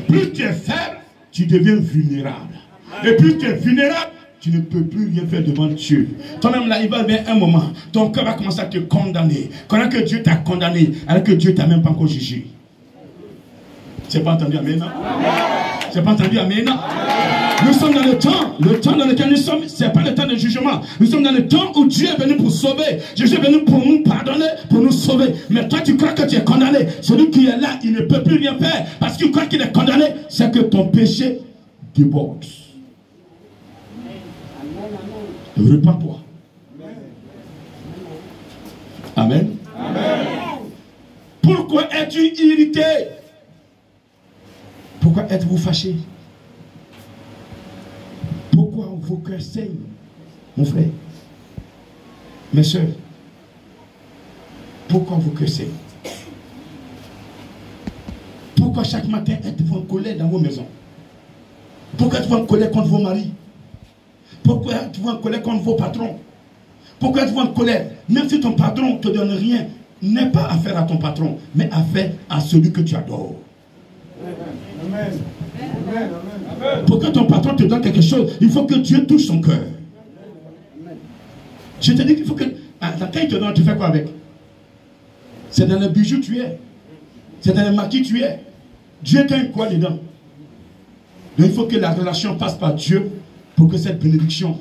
Plus tu es faible, tu deviens vulnérable. Et plus tu es vulnérable, tu ne peux plus rien faire devant Dieu. Toi-même là, il va venir un moment, ton cœur va commencer à te condamner. Quand que Dieu t'a condamné, alors que Dieu ne t'a même pas encore jugé. Tu n'as pas entendu Amen? Tu n'as pas entendu Amen? Nous sommes dans le temps dans lequel nous sommes, ce n'est pas le temps de jugement. Nous sommes dans le temps où Dieu est venu pour sauver. Jésus est venu pour nous pardonner, pour nous sauver. Mais toi, tu crois que tu es condamné. Celui qui est là, il ne peut plus rien faire. Parce qu'il croit qu'il est condamné, c'est que ton péché déborde. Repends-toi. Amen. Amen. Pourquoi es-tu irrité? Pourquoi êtes-vous fâché? Pourquoi vos cœurs saignent, mon frère, mes soeurs? Pourquoi vos cœurs saignent? Pourquoi chaque matin êtes-vous en colère dans vos maisons? Pourquoi êtes-vous en colère contre vos maris? Pourquoi êtes-vous en colère contre vos patrons? Pourquoi êtes-vous en colère? Même si ton patron ne te donne rien, n'est pas affaire à ton patron, mais affaire à celui que tu adores. Amen. Amen. Pour que ton patron te donne quelque chose, il faut que Dieu touche son cœur. Je te dis qu'il faut que... Quand il te donne, tu fais quoi avec? C'est dans le bijou tu es. C'est dans le maquis tu es. Dieu gagne quoi dedans? Donc il faut que la relation passe par Dieu pour que cette bénédiction,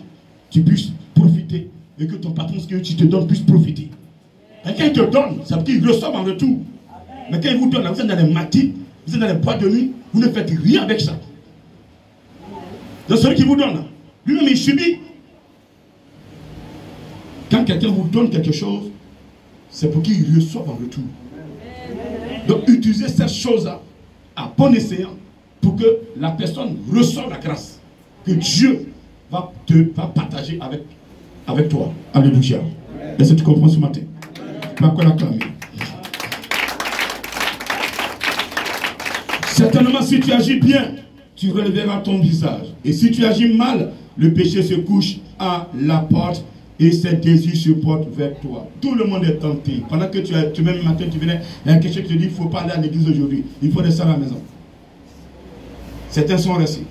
tu puisses profiter et que ton patron, ce que tu te donnes, puisse profiter. Et quand il te donne, ça veut dire qu'il reçoit en retour. Mais quand il vous donne, là, vous êtes dans les maquis, vous êtes dans les boîtes de nuit, vous ne faites rien avec ça. Donc celui qui vous donne, lui-même il subit. Quand quelqu'un vous donne quelque chose, c'est pour qu'il reçoive en retour. Donc utilisez cette chose-là à bon escient pour que la personne reçoive la grâce que Dieu va partager avec toi. Alléluia. Est-ce que tu comprends ce matin? Tu vas quoi l'acclamer? Certainement, si tu agis bien, tu relèveras ton visage. Et si tu agis mal, le péché se couche à la porte et ses désirs se portent vers toi. Tout le monde est tenté. Pendant que tu même matin, tu venais, il y a quelque chose qui te dit, il ne faut pas aller à l'église aujourd'hui. Il faut rester à la maison. Certains sont restés.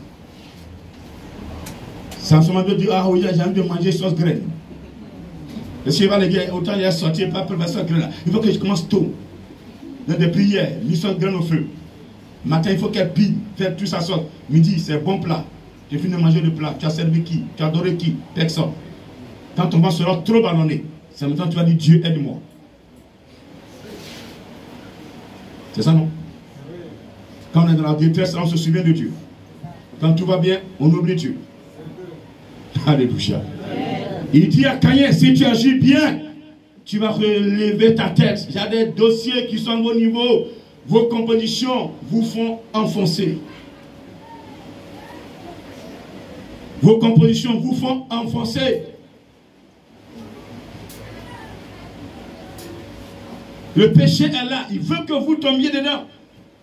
Samson dit, ah oui, j'ai envie de manger sauce graine. Le cheval, les gars, autant il est sorti, pas pour la sauce graine là. Il faut que je commence tôt. Dans des prières, mis sauce graine au feu. Matin, il faut qu'elle pille, faire tout sa sauce. Midi, c'est bon plat. Tu finis de manger le plat. Tu as servi qui? Tu as adoré qui? Personne. Quand ton ventre sera trop ballonné, c'est maintenant que tu vas dire, Dieu, aide-moi. C'est ça, non? Quand on est dans la détresse, on se souvient de Dieu. Quand tout va bien, on oublie Dieu. Alléluia. Il dit à Caïn, si tu agis bien, tu vas relever ta tête. Il y a des dossiers qui sont à vos niveaux. Vos compositions vous font enfoncer. Vos compositions vous font enfoncer. Le péché est là. Il veut que vous tombiez dedans.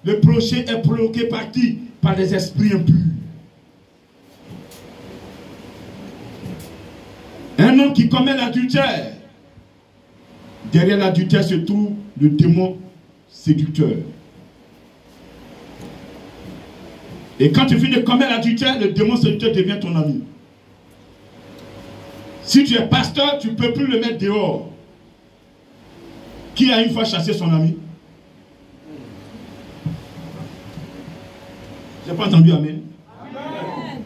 Le péché est provoqué par qui? Par des esprits impurs. Un homme qui commet l'adultère. Derrière l'adultère se trouve le démon séducteur. Et quand tu finis de commettre l'adultère, le démon séducteur devient ton ami. Si tu es pasteur, tu ne peux plus le mettre dehors. Qui a une fois chassé son ami? Je n'ai pas entendu Amen. Amen.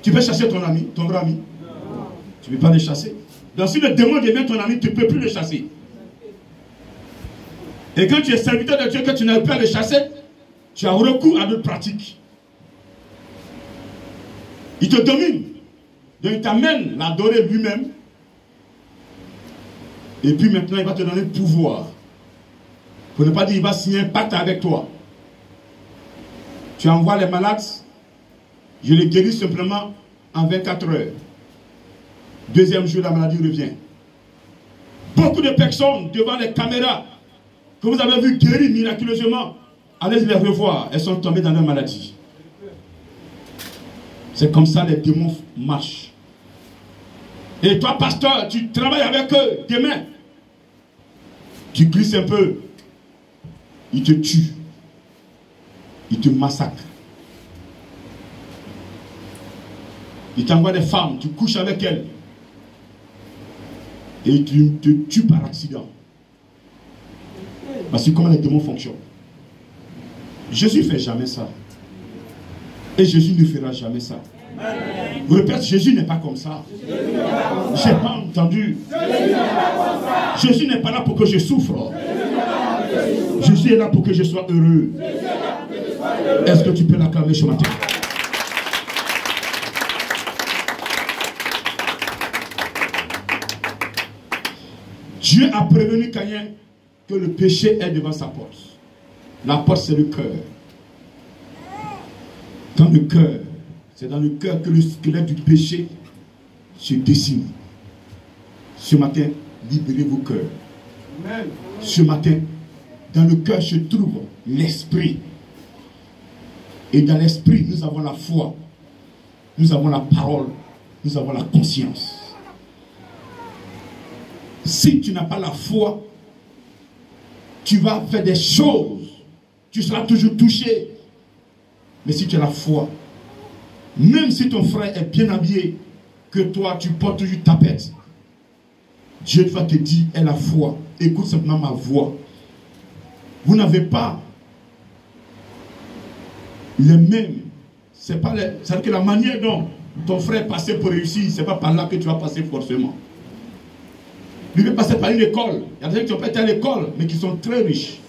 Tu peux chasser ton ami, ton vrai ami? Non. Tu ne peux pas le chasser. Donc si le démon devient ton ami, tu ne peux plus le chasser. Et quand tu es serviteur de Dieu, que tu n'arrives pas à le chasser, tu as recours à d'autres pratiques. Il te domine. Donc il t'amène l'adorer lui-même. Et puis maintenant, il va te donner le pouvoir. Pour ne pas dire, il va signer un pacte avec toi. Tu envoies les malades, je les guéris simplement en 24 heures. Deuxième jour, la maladie revient. Beaucoup de personnes devant les caméras que vous avez vu guérir miraculeusement, allez les revoir, elles sont tombées dans leur maladie. C'est comme ça les démons marchent. Et toi, pasteur, tu travailles avec eux demain. Tu glisses un peu, ils te tuent. il te massacre. Il t'envoie des femmes, tu couches avec elles. Et tu te tues par accident. Parce que comment les démons fonctionnent. Jésus ne fait jamais ça. Et Jésus ne fera jamais ça. Vous répétez, Jésus n'est pas comme ça. Je n'ai pas entendu. Jésus n'est pas là pour que je souffre. Jésus est là pour que je sois heureux. Est-ce que tu peux l'acclamer ce matin? Dieu a prévenu Caïn que le péché est devant sa porte. La porte, c'est le cœur. Dans le cœur, c'est dans le cœur que le squelette du péché se dessine. Ce matin, libérez vos cœurs. Ce matin, dans le cœur se trouve l'esprit. Et dans l'esprit, nous avons la foi. Nous avons la parole. Nous avons la conscience. Si tu n'as pas la foi, tu vas faire des choses. Tu seras toujours touché. Mais si tu as la foi, même si ton frère est bien habillé, que toi tu portes toujours ta pète, Dieu va te dire, aie la foi. Écoute simplement ma voix. Vous n'avez pas les mêmes. C'est-à-dire que la manière dont ton frère passait pour réussir, ce n'est pas par là que tu vas passer forcément. Lui veut passer par une école. Il y a des gens qui ont pas été à l'école, mais qui sont très riches.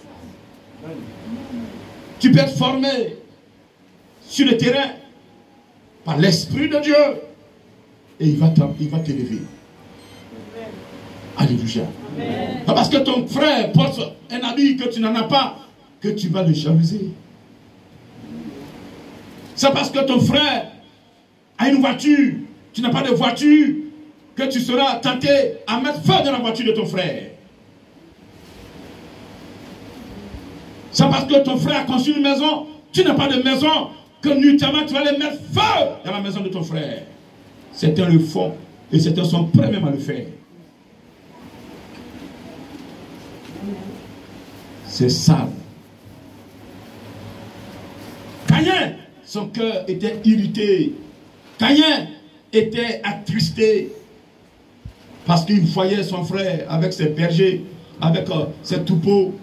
Tu peux être formé sur le terrain par l'Esprit de Dieu. Et il va t'élever. Alléluia. Pas parce que ton frère porte un habit que tu n'en as pas, que tu vas le jalouser. C'est parce que ton frère a une voiture, tu n'as pas de voiture, que tu seras tenté à mettre feu dans la voiture de ton frère. C'est parce que ton frère a construit une maison, tu n'as pas de maison, que nuitamment tu vas aller mettre feu dans la maison de ton frère. Certains le font et certains sont prêts même à le faire. C'est sale. Caïn, son cœur était irrité. Caïn était attristé. Parce qu'il voyait son frère avec ses bergers, avec ses troupeaux.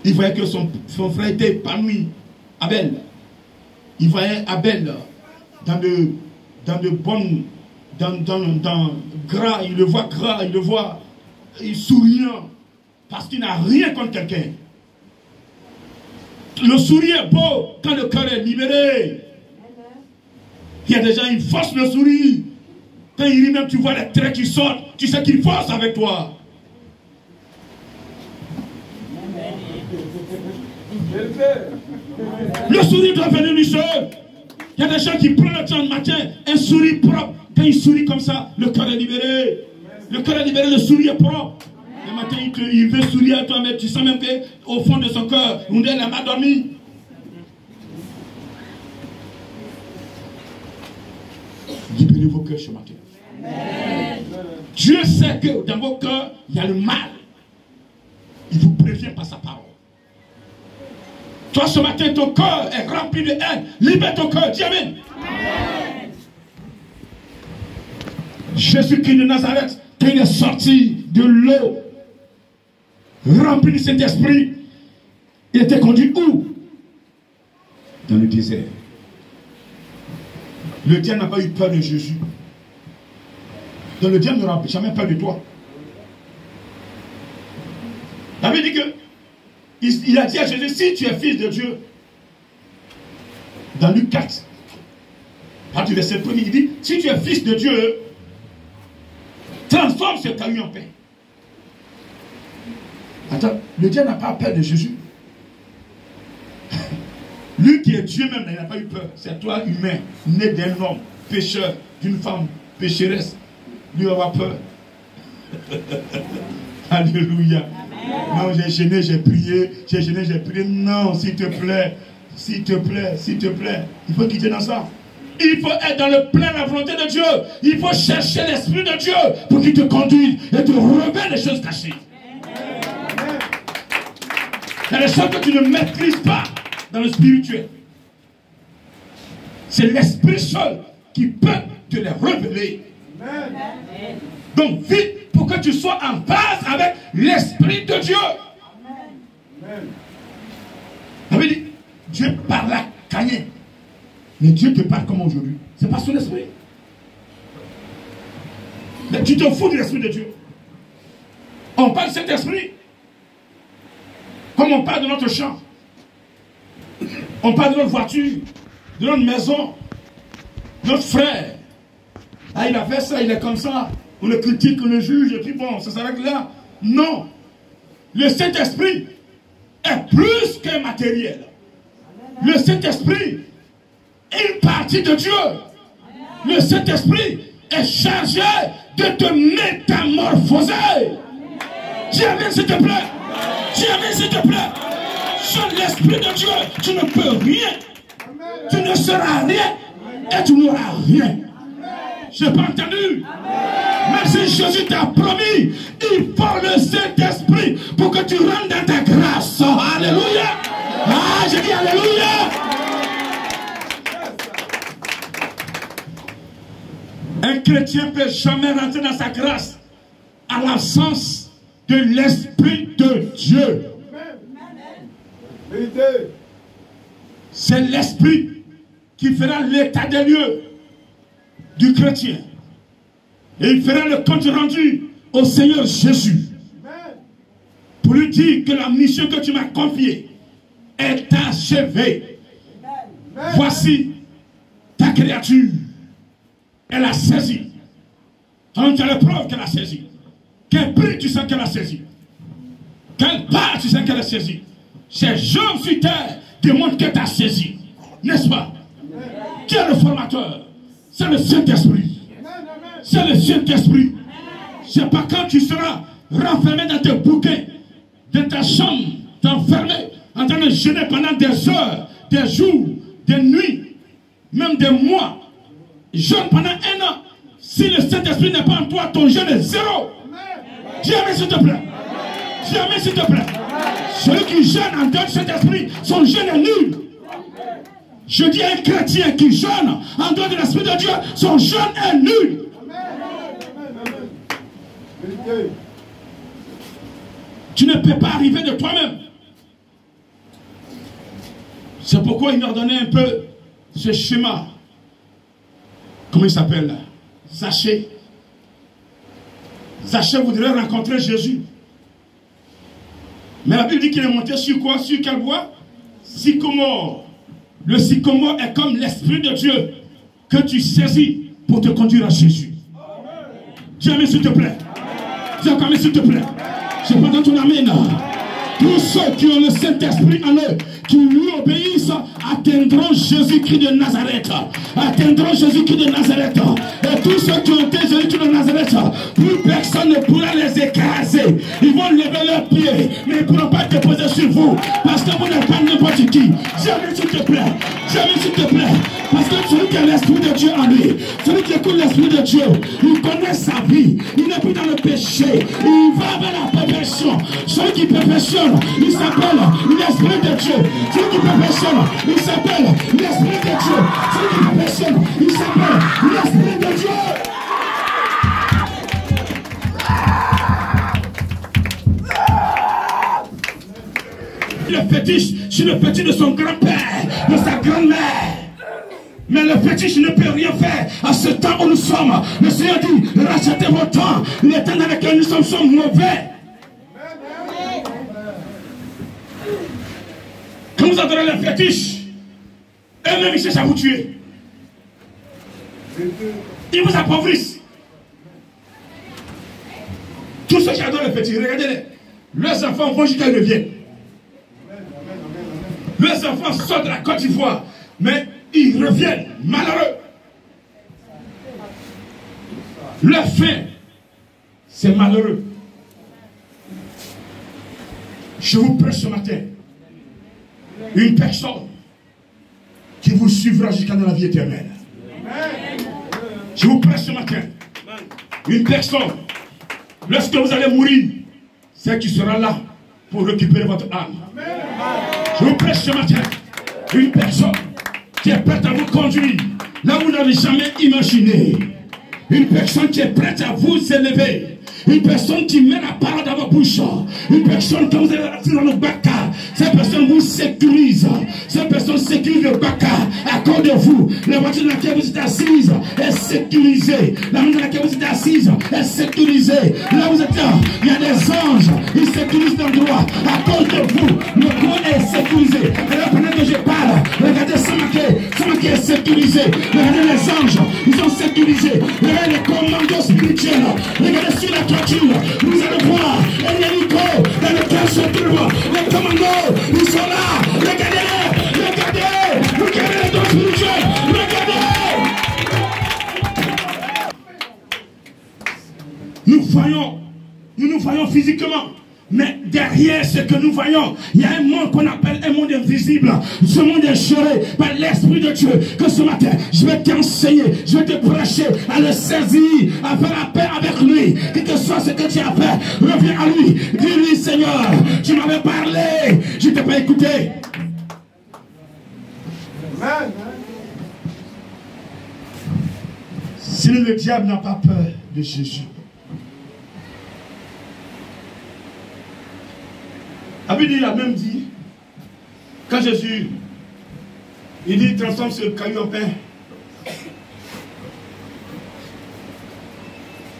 Il voyait que son frère était épanoui. Abel. Il voyait Abel dans gras, il le voit gras, il le voit souriant. Parce qu'il n'a rien contre quelqu'un. Le sourire est beau quand le cœur est libéré. Il y a des gens, ils forcent le sourire. Quand il rit même, tu vois les traits qui sortent. Tu sais qu'il force avec toi. Le sourire doit venir du seul. Il y a des gens qui prennent le temps le matin, un sourire propre. Quand il sourit comme ça, le cœur est libéré. Le cœur est libéré, le sourire est propre. Le matin, il veut sourire à toi, mais tu sens même qu'au fond de son cœur, il n'a pas dormi. Libérez vos cœurs ce matin. Amen. Dieu sait que dans vos cœurs, il y a le mal. Il vous prévient par sa parole. Toi, ce matin, ton cœur est rempli de haine. Libère ton cœur. Dis amen. Amen. Jésus-Christ de Nazareth, quand il est sorti de l'eau, rempli de cet esprit, il était conduit où? Dans le désert. Le diable n'a pas eu peur de Jésus. Donc le diable n'aura jamais peur de toi. David dit que il a dit à Jésus, si tu es fils de Dieu, dans Luc 4, à du verset 1, il dit, si tu es fils de Dieu, transforme ce caillou en pain. Attends, le diable n'a pas peur de Jésus. Lui qui est Dieu même, il n'a pas eu peur. C'est toi humain, né d'un homme, pécheur, d'une femme pécheresse. Lui avoir peur. Alléluia. Non, j'ai gêné, j'ai prié. J'ai gêné, j'ai prié. Non, s'il te plaît. S'il te plaît, s'il te plaît. Il faut quitter dans ça. Il faut être dans le plein de la volonté de Dieu. Il faut chercher l'Esprit de Dieu pour qu'il te conduise et te révèle les choses cachées. Il y a des choses que tu ne maîtrises pas dans le spirituel. C'est l'Esprit seul qui peut te les révéler. Amen. Donc, vite pour que tu sois en phase avec l'Esprit de Dieu. Amen. Ça veut dire, Dieu parle à Caïn. Mais Dieu te parle comme aujourd'hui. C'est pas son esprit. Mais tu te fous de l'Esprit de Dieu. On parle de cet esprit. Comme on parle de notre champ. On parle de notre voiture, de notre maison, notre frère. Ah, il a fait ça, il est comme ça. On le critique, on le juge, et puis bon, ça s'arrête là. Non. Le Saint-Esprit est plus qu'un matériel. Le Saint-Esprit est une partie de Dieu. Le Saint-Esprit est chargé de te métamorphoser. Dis amen, s'il te plaît. Dis amen, s'il te plaît. Sans l'Esprit de Dieu, tu ne peux rien. Tu ne seras rien et tu n'auras rien. Je n'ai pas entendu. Même si Jésus t'a promis, il faut le Saint-Esprit pour que tu rentres dans ta grâce. Alléluia. Ah, j'ai dit alléluia. Un chrétien ne peut jamais rentrer dans sa grâce à l'absence de l'Esprit de Dieu. C'est l'Esprit qui fera l'état des lieux du chrétien. Et il fera le compte rendu au Seigneur Jésus. Pour lui dire que la mission que tu m'as confiée est achevée. Voici ta créature. Elle a saisi. Donc tu as la preuve qu'elle a saisi. Quel prix tu sens qu'elle a saisi. Quelle part tu sens qu'elle a saisi. Ces gens sur terre démontrent que tu as saisi. N'est-ce pas? Qui est le formateur? C'est le Saint-Esprit. C'est le Saint-Esprit. C'est pas quand tu seras renfermé dans tes bouquins, dans ta chambre, t'enfermé, en train de jeûner pendant des heures, des jours, des nuits, même des mois, jeûne pendant 1 an. Si le Saint-Esprit n'est pas en toi, ton jeûne est zéro. Dis amen, s'il te plaît. Dis amen, s'il te plaît. Celui qui jeûne en dehors du Saint-Esprit, son jeûne est nul. Je dis à un chrétien qui jeûne en dehors de l'Esprit de Dieu, son jeûne est nul. Tu ne peux pas arriver de toi-même. C'est pourquoi il m'a donné un peu ce schéma. Comment il s'appelle là? Zachée. Zachée voudrait rencontrer Jésus. Mais la Bible dit qu'il est monté sur quoi? Sur quel bois? Sycomore. Le sycomore est comme l'Esprit de Dieu que tu saisis pour te conduire à Jésus. Dis amen, s'il te plaît. Dis amen, s'il te plaît. Je prends dans ton amen. Tous ceux qui ont le Saint-Esprit en eux, qui lui obéissent, atteindront Jésus-Christ de Nazareth. Atteindront Jésus-Christ de Nazareth. Et tous ceux qui ont été Jésus-Christ de Nazareth, plus personne ne pourra les écraser. Ils vont lever leurs pieds, mais ils ne pourront pas déposer sur vous. Parce que vous n'êtes pas n'importe qui. Jamais s'il te plaît. Jamais s'il te plaît. Parce que celui qui a l'Esprit de Dieu en lui, celui qui écoute l'Esprit de Dieu, il connaît sa vie. Il n'est plus dans le péché. Il va vers la perfection. Celui qui perfectionne, il s'appelle l'Esprit de Dieu. Celui qui perfectionne, il s'appelle l'Esprit de Dieu. Celui qui perfectionne, il s'appelle l'Esprit de Dieu. Le fétiche, c'est le petit de son grand-père, de sa grand-mère. Mais le fétiche ne peut rien faire à ce temps où nous sommes. Le Seigneur dit, rachetez vos temps. Les temps dans lesquels nous sommes sont mauvais. Quand vous adorez les fétiches, eux-mêmes ils cherchent à vous tuer. Ils vous appauvrissent. Tous ceux qui adorent les fétiches, regardez-les. Leurs enfants vont jusqu'à ils reviennent. Leurs enfants sortent de la Côte d'Ivoire, mais ils reviennent malheureux. Leur fin, c'est malheureux. Je vous prêche ce matin une personne qui vous suivra jusqu'à dans la vie éternelle. Je vous prêche ce matin une personne, lorsque vous allez mourir, c'est qui sera là pour récupérer votre âme. Je vous prêche ce matin Une personne qui est prête à vous conduire là où vous n'avez jamais imaginé. Une personne qui est prête à vous élever. Une personne qui met la parole dans votre bouche. Une personne quand vous êtes assis dans le baka. Cette personne vous sécurise. Cette personne sécurise le baka à cause de vous. La voiture dans laquelle vous êtes assise est sécurisée. La maison dans laquelle vous êtes assise est sécurisée. Là où vous êtes, il y a des anges. Ils sécurisent l'endroit à cause de vous. Le coin est sécurisé. Et là, pendant que je parle, regardez Samake est sécurisé. Regardez les anges, ils sont sécurisés. Regardez les commandos spirituels. Regardez sur la toiture, vous allez voir un hélico dans lequel se trouvent les commandos. Ils sont là. Regardez-les, regardez les dons spirituels. Regardez. Nous nous voyons physiquement. Mais derrière ce que nous voyons, il y a un monde qu'on appelle un monde invisible. Ce monde est géré par l'Esprit de Dieu. Que ce matin, je vais t'enseigner, je vais te prêcher à le saisir, à faire la paix avec lui. Quel que soit ce que tu as fait, reviens à lui. Dis-lui, Seigneur, tu m'avais parlé, je ne t'ai pas écouté. Amen. Si le diable n'a pas peur de Jésus, Abidi a même dit, quand Jésus, il dit, transforme ce caillou en pain.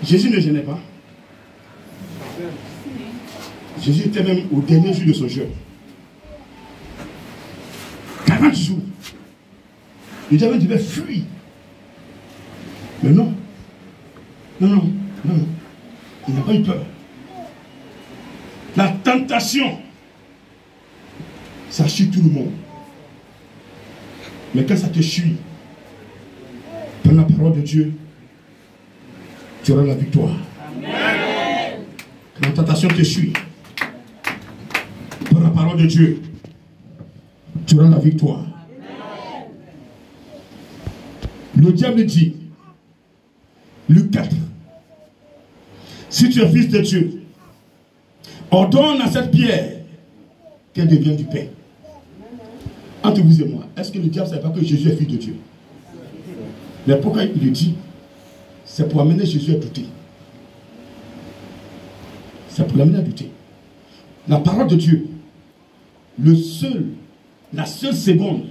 Jésus ne gênait pas. Jésus était même au dernier jour de son jeûne. 40 jours. Le diable devait fuir. Mais non. Non. Il n'a pas eu peur. La tentation, ça suit tout le monde. Mais quand ça te suit, par la parole de Dieu, tu auras la victoire. Amen. Quand la tentation te suit, par la parole de Dieu, tu auras la victoire. Amen. Le diable dit, Luc 4, si tu es fils de Dieu, ordonne à cette pierre qu'elle devienne du pain. Entre vous et moi, est-ce que le diable ne savait pas que Jésus est fils de Dieu? Mais pourquoi il le dit? C'est pour amener Jésus à douter. C'est pour l'amener à douter. La parole de Dieu, la seule seconde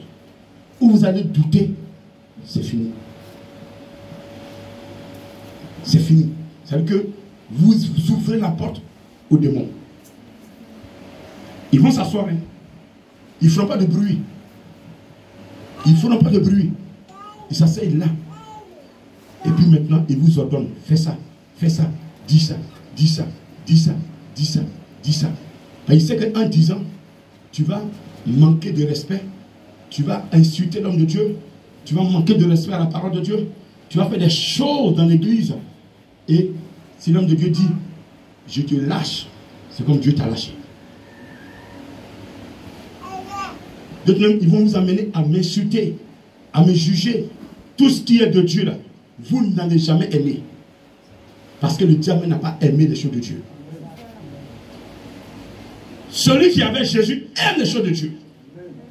où vous allez douter, c'est fini. C'est fini. C'est-à-dire que vous ouvrez la porte aux démons. Ils vont s'asseoir. Hein. Ils ne feront pas de bruit. Ils ne feront pas de bruit. Ils s'asseyent là. Et puis maintenant, ils vous ordonnent. Fais ça, dis ça, dis ça, dis ça, dis ça, dis ça. Et il sait qu'en disant, tu vas manquer de respect. Tu vas insulter l'homme de Dieu. Tu vas manquer de respect à la parole de Dieu. Tu vas faire des choses dans l'église. Et si l'homme de Dieu dit, je te lâche, c'est comme Dieu t'a lâché. D'autres même, ils vont vous amener à m'insulter, à me juger. Tout ce qui est de Dieu, là, vous n'avez jamais aimé. Parce que le diable n'a pas aimé les choses de Dieu. Celui qui avait Jésus aime les choses de Dieu.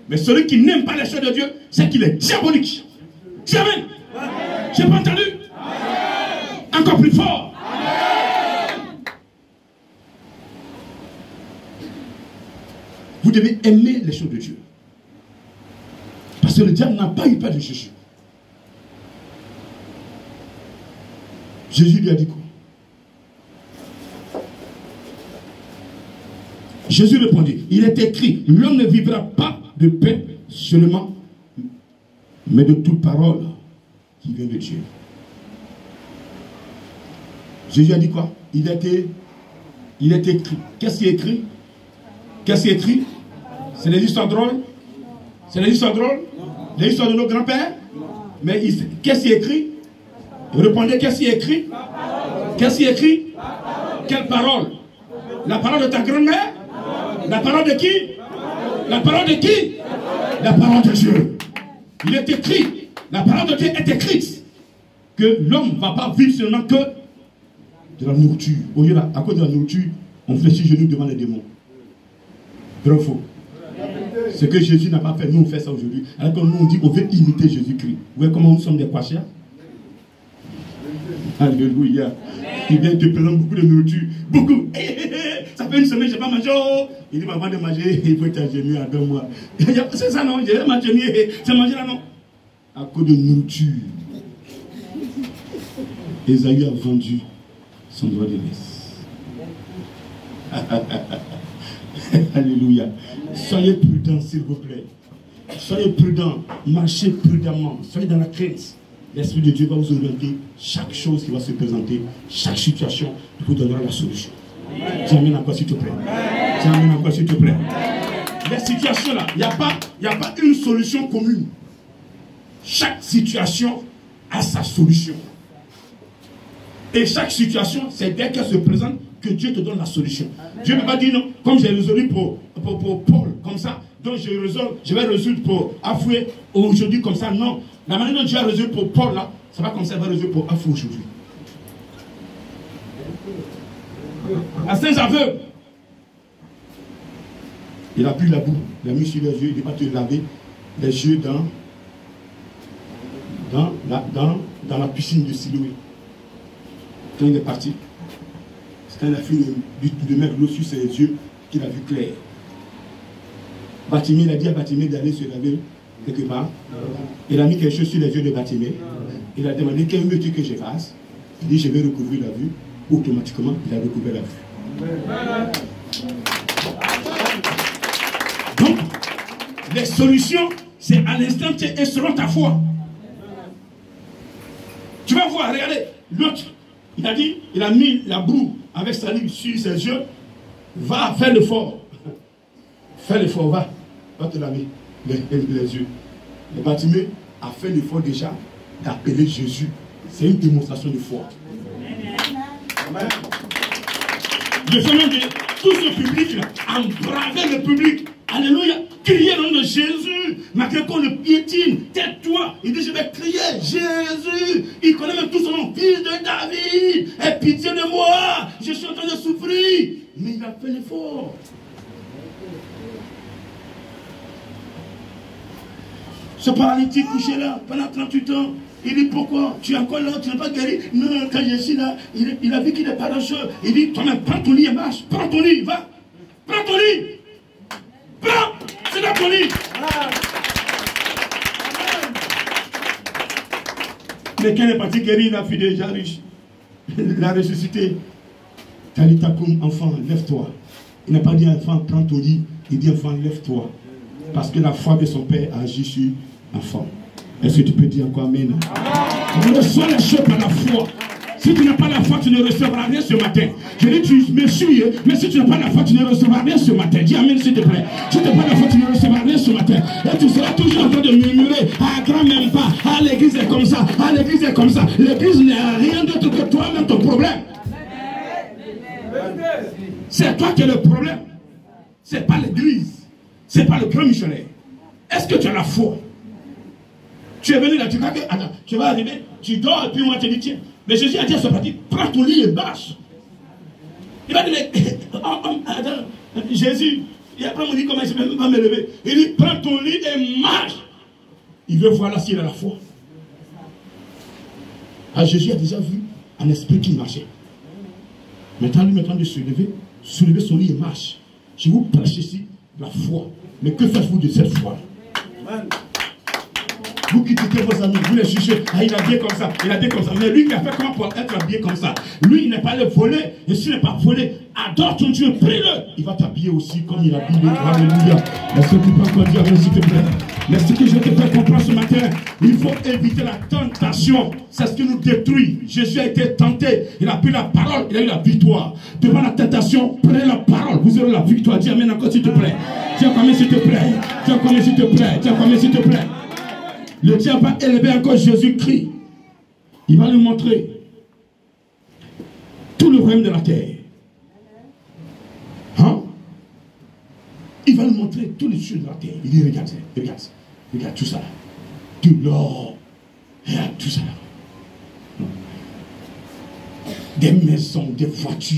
Mais celui qui n'aime pas les choses de Dieu, c'est qu'il est diabolique. Dis amen. J'ai pas entendu? Amen. Encore plus fort. Amen. Vous devez aimer les choses de Dieu. Parce que le diable n'a pas eu peur de Jésus. Jésus lui a dit quoi? Jésus répondit, il est écrit, l'homme ne vivra pas de pain seulement, mais de toute parole qui vient de Dieu. Jésus a dit quoi? Il est écrit. Qu'est-ce qui est écrit? Qu'est-ce qui est écrit? C'est des histoires drôles? C'est des histoires drôles? Les histoires de nos grands-pères? Mais qu'est-ce qui est écrit? Répondez, qu'est-ce qui est écrit? Qu'est-ce qui est écrit? Quelle parole? La parole de ta grand-mère? La parole de qui? La parole de qui? La parole de Dieu. Il est écrit, la parole de Dieu est écrite, que l'homme ne va pas vivre seulement que de la nourriture. Au lieu, à cause de la nourriture, on fléchit genoux devant les démons. Vrai ou faux? Ce que Jésus n'a pas fait, nous on fait ça aujourd'hui. Alors que nous on dit qu'on veut imiter Jésus-Christ. Vous voyez comment nous sommes des quachers? Alléluia. Il vient te présenter beaucoup de nourriture. Beaucoup. Ça fait une semaine, je n'ai pas mangé. Oh. Il dit, avant de manger, il faut être génie à 2 mois. C'est ça non, j'ai mangé. C'est mangé là non. À cause de nourriture. Esaü a vendu son droit de laisse. Alléluia. Soyez prudents, s'il vous plaît. Soyez prudents. Marchez prudemment. Soyez dans la crainte. L'Esprit de Dieu va vous orienter chaque chose qui va se présenter, chaque situation, il vous donnera la solution. Dis amen encore s'il te plaît. Dis amen encore s'il te plaît. Les situations là, il n'y a pas une solution commune. Chaque situation a sa solution. Et chaque situation, c'est dès qu'elle se présente que Dieu te donne la solution. Dieu ne peut pas dire non, comme j'ai résolu pour Paul, comme ça, donc je vais résoudre pour Afoué aujourd'hui comme ça. Non. La manière dont Dieu a résolu pour Paul là, c'est pas comme ça qu'il va résoudre pour Afoué aujourd'hui. À Saint-Aveu, il a pris la boue, il a mis sur les yeux, il dit pas te laver les yeux dans la piscine de Siloé. Quand il est parti, c'est quand il a fini de mettre l'eau sur ses yeux qu'il a vu clair. Batimé, il a dit à Batimé d'aller se laver quelque part. Il a mis quelque chose sur les yeux de Batimé. Il a demandé quel veux-tu que je fasse. Il dit je vais recouvrir la vue. Automatiquement, il a recouvert la vue. Donc, les solutions, c'est à l'instant et selon ta foi. Tu vas voir, regardez, l'autre, il a dit, il a mis la boue avec salive sur ses yeux. Va, fais l'effort. Fais l'effort, va te laver les yeux. Le Batimé a fait l'effort déjà d'appeler Jésus. C'est une démonstration de foi. Amen. Le Seigneur de tout ce public-là, embraver le public. Alléluia. Crier le nom de Jésus. Malgré qu'on le piétine, tais-toi. Il dit, je vais crier Jésus. Il connaît même tout son nom. Fils de David. Aie pitié de moi. Je suis en train de souffrir. Mais il a fait l'effort. Ce paralytique couché là, pendant 38 ans, il dit pourquoi? Tu es encore là, tu n'es pas guéri? Non, quand je suis là, il a vu qu'il est paresseux. Il dit, toi-même, prends ton lit et marche. Prends ton lit, va. Prends ton lit. Prends, c'est dans ton lit. Mais quand il est parti guéri, il a fait déjà riche. Il a ressuscité. Talitakoum, enfant, lève-toi. Il n'a pas dit enfant, prends ton lit. Il dit enfant, lève-toi. Parce que la foi de son père agit sur l'enfant. Est-ce que tu peux dire encore amen? On reçoit les choses par la foi. Si tu n'as pas la foi, tu ne recevras rien ce matin. Je dis, tu me suis, mais si tu n'as pas la foi, tu ne recevras rien ce matin. Dis amen s'il te plaît. Si tu n'as pas la foi, tu ne recevras rien ce matin. Et tu seras toujours en train de murmurer, ah grand même pas, ah l'église est comme ça, ah l'église est comme ça. L'église n'est rien d'autre que toi-même ton problème. C'est toi qui as le problème. C'est pas l'église. C'est pas le grand missionnaire. Est-ce que tu as la foi? Tu es venu là, tu crois que attends, tu vas arriver, tu dors et puis moi je te dis tiens. Mais Jésus a dit à ce parti, prends ton lit et marche. Il va dire, mais attends, Jésus, et après on dit comment je ne peux même pas me lever. Il dit, prends ton lit et marche. Il veut voir là s'il a la foi. Ah, Jésus a déjà vu un esprit qui marchait. Maintenant, lui, maintenant de se lever, soulever son lit et marche. Je vous prêche ici la foi. Mais que faites-vous de cette foi? Amen. Vous qui quittez vos amis, vous les jugez. Ah, il a bien comme ça, il a bien comme ça. Mais lui, il a fait comment pour être habillé comme ça? Lui, il n'est pas allé voler. Et s'il n'est pas volé, adore ton Dieu, prie-le. Il va t'habiller aussi comme il a habillé. Alléluia. Est-ce que tu peux encore dire, s'il te plaît? Mais ce que je te fais comprendre ce matin, il faut éviter la tentation. C'est ce qui nous détruit. Jésus a été tenté. Il a pris la parole, il a eu la victoire. Devant la tentation, prenez la parole. Vous aurez la victoire. Dis amen encore s'il te plaît. Dis encore s'il te plaît. Dis encore s'il te plaît. Dis encore s'il te plaît. Le diable va élever encore Jésus-Christ. Il va lui montrer tout le royaume de la terre. Hein? Il va lui montrer tous les choses de la terre. Il dit, regarde, regarde, regarde tout ça là. De l'or. Regarde tout ça là. Des maisons, des voitures.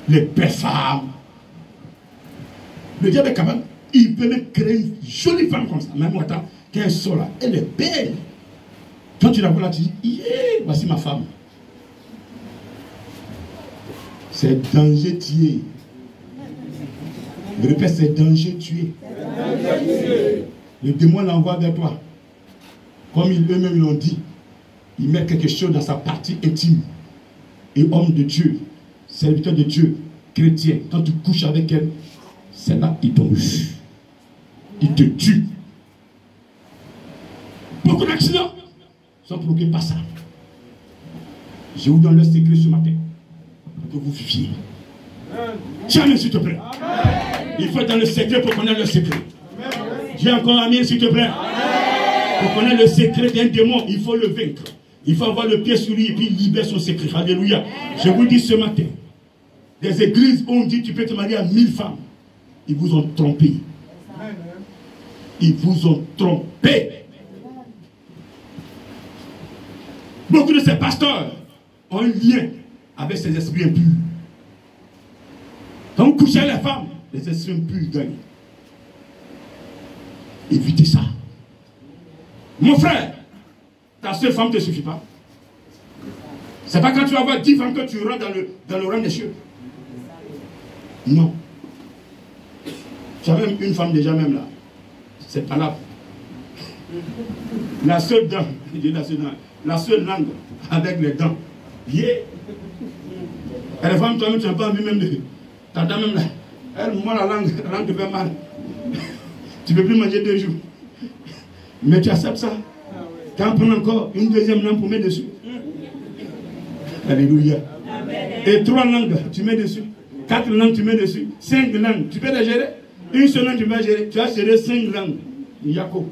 Les belles femmes. Le diable est capable Il peut même créer une jolie femme comme ça. Même attends, quand elle sort là, elle est belle. Quand tu la vois là, tu dis, yeah, voici ma femme. C'est danger tuer. Je répète, c'est danger tuer. Le démon l'envoie vers toi. Comme eux-mêmes l'ont dit, il met quelque chose dans sa partie intime. Et homme de Dieu, serviteur de Dieu, chrétien, quand tu couches avec elle, c'est là qu'il tombe. Il te tue. Beaucoup d'accidents sont provoqués par ça. Je vous donne le secret ce matin. Pour que vous viviez. Tiens, s'il te plaît. Il faut être dans le secret pour connaître le secret. Dis encore amen, s'il te plaît. Pour connaître le secret d'un démon, il faut le vaincre. Il faut avoir le pied sur lui et puis libérer son secret. Alléluia. Je vous dis ce matin, des églises où on dit tu peux te marier à 1000 femmes. Ils vous ont trompé. Ils vous ont trompé. Beaucoup de ces pasteurs ont un lien avec ces esprits impurs. Quand vous couchez les femmes, les esprits impurs gagnent. Évitez ça. Mon frère, ta seule femme ne te suffit pas. C'est pas quand tu vas avoir 10 femmes que tu rentres dans le rang des cieux. Non. Tu as même une femme déjà même là. C'est pas là. La seule dent, la seule langue avec les dents. Yeah. Et les femmes, toi-même, tu n'as pas envie même de... Ta dent même là. Elle, moi, la langue te fait mal. Tu ne peux plus manger 2 jours. Mais tu acceptes ça. Tu en prends encore une deuxième langue pour mettre dessus. Alléluia. Et 3 langues, tu mets dessus. 4 langues, tu mets dessus. 5 langues, tu peux les gérer. Une seule langue, tu vas gérer. Tu vas gérer 5 langues. Yako.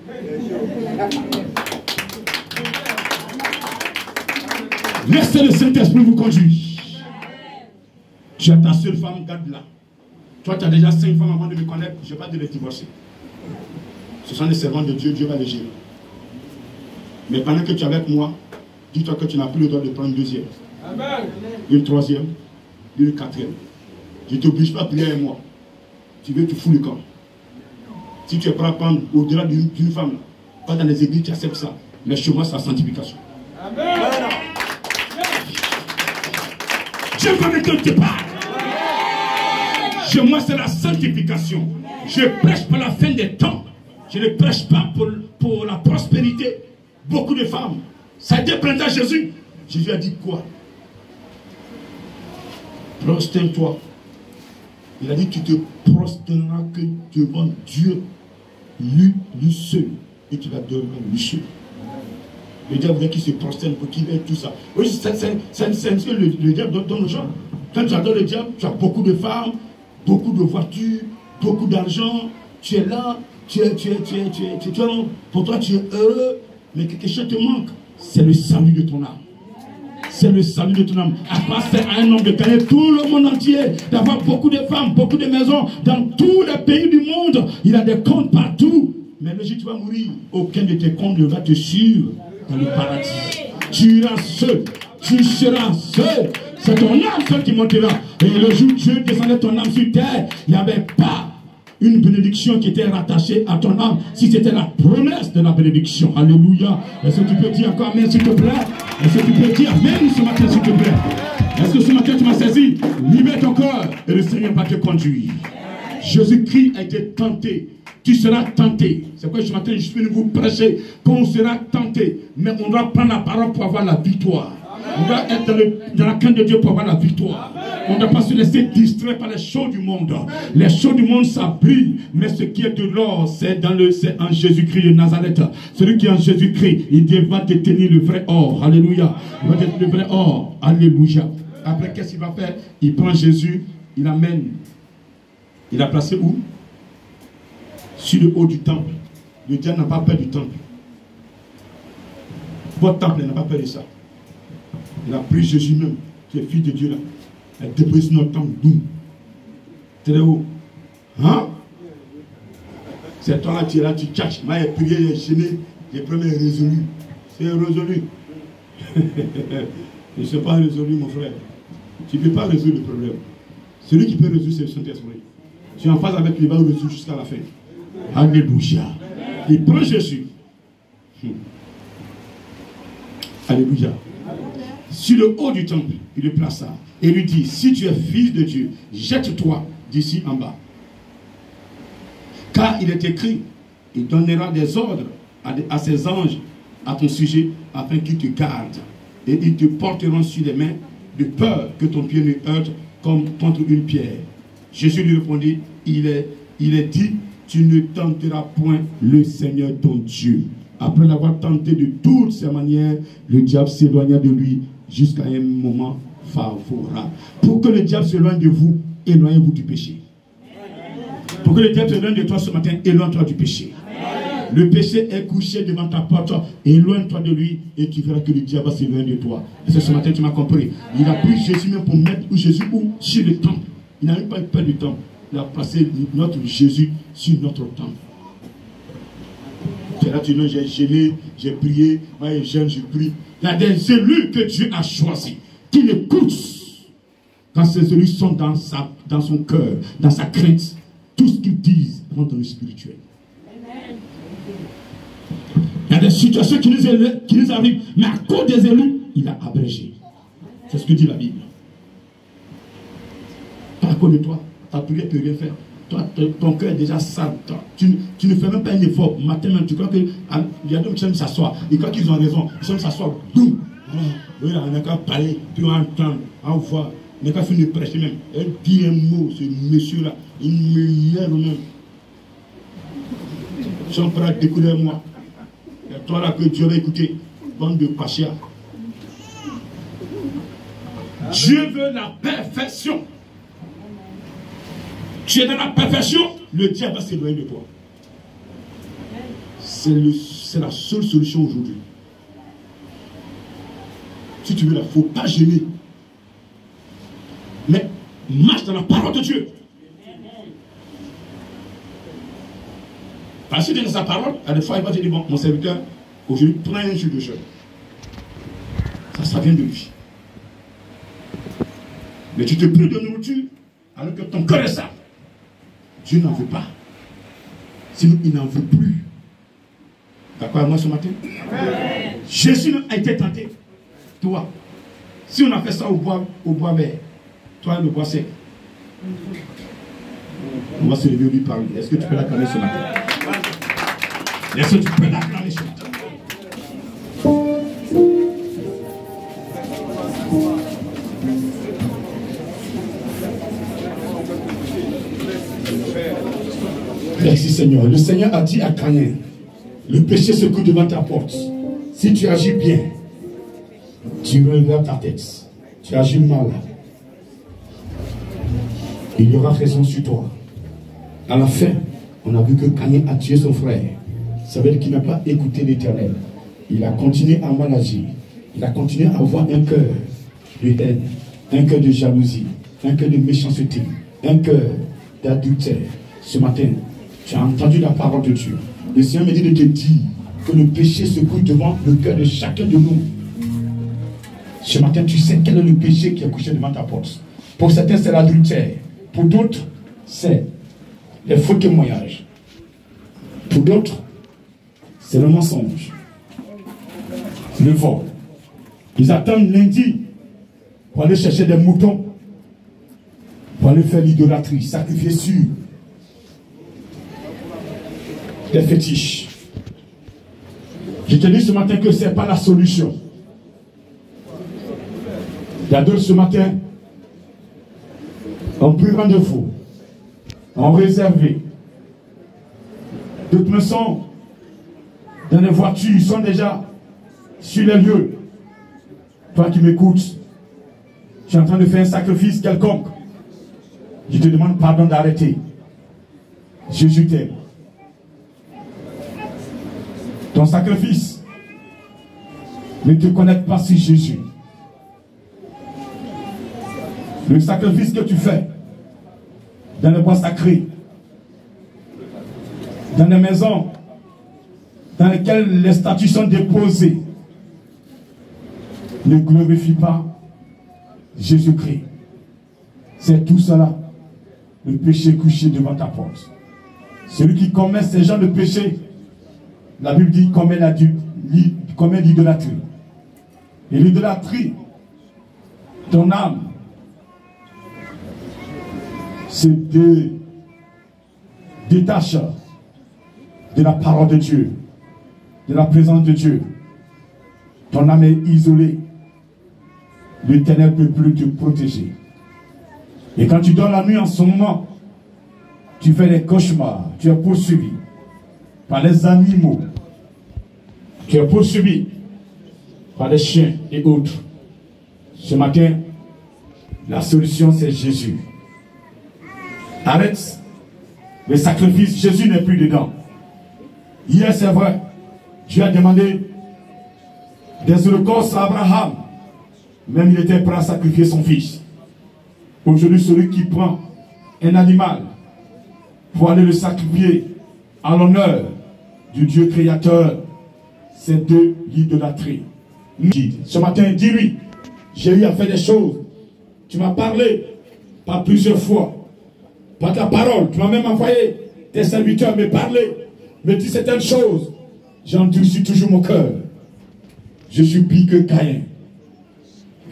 Laissez le Saint-Esprit vous conduire. Tu as ta seule femme, garde-la. Toi, tu as déjà 5 femmes avant de me connaître. Je ne vais pas te les divorcer. Ce sont des servants de Dieu, Dieu va les gérer. Mais pendant que tu es avec moi, dis-toi que tu n'as plus le droit de prendre une deuxième, une troisième, une quatrième. Je ne t'oblige pas à prier avec moi. Tu veux, tu fous le camp. Si tu es prêt à prendre au-delà d'une femme, pas dans les églises, tu acceptes ça. Mais chez moi, c'est la sanctification. Dieu veut que tu parles. Chez moi, c'est la sanctification. Je prêche pour la fin des temps. Je ne prêche pas pour la prospérité. Beaucoup de femmes, ça a été présenté à Jésus. Jésus a dit quoi? Prosterne-toi. Il a dit tu te prosterneras que devant Dieu, lui seul. Et tu vas devenir lui seul. Le diable veut qu'il se prosterne pour qu'il ait tout ça. Oui, c'est ce que le diable donne aux gens. Quand tu adores le diable, tu as beaucoup de femmes, beaucoup de voitures, beaucoup d'argent. Tu es là, pour toi tu es heureux, mais quelque chose te manque. C'est le salut de ton âme. C'est le salut de ton âme. À part c'est à un homme de gagner tout le monde entier, d'avoir beaucoup de femmes, beaucoup de maisons dans tous les pays du monde. Il a des comptes partout. Mais le jour où tu vas mourir, aucun de tes comptes ne va te suivre dans le paradis. Tu iras seul. Tu seras seul. C'est ton âme seule qui montera. Et le jour où Dieu descendait ton âme sur terre, il n'y avait pas une bénédiction qui était rattachée à ton âme, si c'était la promesse de la bénédiction. Alléluia. Est-ce que tu peux dire encore amen s'il te plaît? Est-ce que tu peux dire amen ce matin s'il te plaît? Est-ce que ce matin tu m'as saisi? Libère ton corps et le Seigneur va te conduire. Jésus-Christ a été tenté. Tu seras tenté. C'est pourquoi ce matin je suis venu vous prêcher qu'on sera tenté. Mais on doit prendre la parole pour avoir la victoire. On doit être dans la crainte de Dieu pour avoir la victoire. On ne doit pas se laisser distraire par les choses du monde. Les choses du monde, ça brille. Mais ce qui est de l'or, c'est en Jésus-Christ de Nazareth. Celui qui est en Jésus-Christ, il va détenir le vrai or. Alléluia. Il va détenir le vrai or. Alléluia. Après, qu'est-ce qu'il va faire? Il prend Jésus, il l'amène. Il l'a placé où? Sur le haut du temple. Le diable n'a pas peur du temple. Votre temple n'a pas peur de ça. Il a pris Jésus même, qui est fils de Dieu là. Il a déposé notre temple doux. Très haut. Hein? C'est toi là, tu es là, tu tchatches. Moi, j'ai prié, j'ai gêné, j'ai premier résolu. C'est résolu. Je ne suis pas résolu, mon frère. Tu ne peux pas résoudre le problème. Celui qui peut résoudre, c'est le Saint-Esprit. Tu es en phase avec lui, il va le résoudre jusqu'à la fin. Alléluia. Il prend Jésus. Alléluia. Sur le haut du temple, il le plaça et lui dit, si tu es fils de Dieu, jette-toi d'ici en bas. Car il est écrit, il donnera des ordres à ses anges à ton sujet, afin qu'ils te gardent. Et ils te porteront sur les mains, de peur que ton pied ne heurte comme contre une pierre. Jésus lui répondit, il est dit, tu ne tenteras point le Seigneur ton Dieu. Après l'avoir tenté de toutes ses manières, le diable s'éloigna de lui jusqu'à un moment favorable. Pour que le diable s'éloigne de vous, éloignez-vous du péché. Pour que le diable s'éloigne de toi ce matin, éloigne-toi du péché. Le péché est couché devant ta porte, éloigne-toi de lui et tu verras que le diable va s'éloigner de toi. Et c'est ce matin tu m'as compris. Il a pris Jésus même pour mettre Jésus sur le temple. Il n'a même pas eu peur du temple. Il a placé notre Jésus sur notre temple. C'est là tu dis, j'ai gêné, j'ai prié, moi je jeûne, je prie. Il y a des élus que Dieu a choisis, qui l'écoutent. Quand ces élus sont dans son cœur, dans sa crainte, tout ce qu'ils disent rentre dans le spirituel. Il y a des situations qui nous arrivent, mais à cause des élus, il a abrégé. C'est ce que dit la Bible. Pas à cause de toi, ta prière ne peut rien faire. Toi, ton cœur est déjà sale. Tu ne fais même pas un effort. Matin même, tu crois que il y a d'autres qui aiment s'asseoir. Ils croient qu'ils ont raison. Ils aiment s'asseoir. Boum. Oui, on n'a qu'à parler, puis on entend, on voit. On n'a qu'à finir de prêcher même. Elle dit un mot, ce monsieur-là. Il me lève même. Ils sont prêts à découvrir moi. Et toi là que Dieu va écouter. Bande de Pachia. Dieu veut la perfection. Tu es dans la perfection, le diable va s'éloigner de toi. C'est la seule solution aujourd'hui. Si tu veux, il ne faut pas gêner. Mais marche dans la parole de Dieu. Parce que dans sa parole, à des fois, il va te dire, bon, mon serviteur, aujourd'hui, prends un jour de jeûne. Ça vient de lui. Mais tu te prives de nourriture, alors que ton cœur est sale. Dieu n'en veut pas. Sinon, il n'en veut plus. D'accord avec moi ce matin? Amen. Jésus a été tenté. Toi, si on a fait ça au bois vert, toi le bois sec, on va se lever et lui parler. Est-ce que tu peux l'acclamer ce matin? Est-ce que tu peux l'acclamer ce matin? Merci Seigneur. Le Seigneur a dit à Caïn, le péché se coule devant ta porte. Si tu agis bien, tu relèves ta tête. Tu agis mal, il y aura raison sur toi. À la fin, on a vu que Caïn a tué son frère. Ça veut dire qu'il n'a pas écouté l'Éternel. Il a continué à mal agir. Il a continué à avoir un cœur de haine, un cœur de jalousie, un cœur de méchanceté, un cœur d'adultère. Ce matin, tu as entendu la parole de Dieu. Le Seigneur me dit de te dire que le péché se couche devant le cœur de chacun de nous. Ce matin, tu sais quel est le péché qui est couché devant ta porte. Pour certains, c'est l'adultère. Pour d'autres, c'est les faux témoignages. Pour d'autres, c'est le mensonge. Le vol. Ils attendent lundi pour aller chercher des moutons, pour aller faire l'idolâtrie, sacrifier sur des fétiches. Je te dis ce matin que ce n'est pas la solution. Il y a d'autres ce matin, on pris rendez-vous, on réservé. D'autres me sont dans les voitures, ils sont déjà sur les lieux. Toi qui m'écoutes, tu es en train de faire un sacrifice quelconque. Je te demande pardon d'arrêter. Jésus t'aime. Ton sacrifice ne te connecte pas sur Jésus. Le sacrifice que tu fais dans les bois sacrés, dans les maisons dans lesquelles les statues sont déposées, ne glorifie pas Jésus-Christ. C'est tout cela, le péché couché devant ta porte. Celui qui commet ces genres de péchés, la Bible dit commet l'idolâtrie. Et l'idolâtrie, ton âme se détache de la parole de Dieu, de la présence de Dieu. Ton âme est isolée. L'Éternel ne peut plus te protéger. Et quand tu dors la nuit en ce moment, tu fais des cauchemars, tu es poursuivi par les animaux, tu es poursuivi par les chiens et autres. Ce matin, la solution c'est Jésus. Arrête le sacrifice, Jésus n'est plus dedans. Hier c'est vrai, Dieu a demandé des holocaustes à Abraham, même il était prêt à sacrifier son fils. Aujourd'hui, celui qui prend un animal pour aller le sacrifier en l'honneur du Dieu créateur, c'est de l'idolâtrie. Ce matin, dis-lui, j'ai eu à faire des choses. Tu m'as parlé par plusieurs fois, par ta parole. Tu m'as même envoyé tes serviteurs me parler, me dire certaines choses. J'endurcis toujours mon cœur. Je suis pire que Caïn.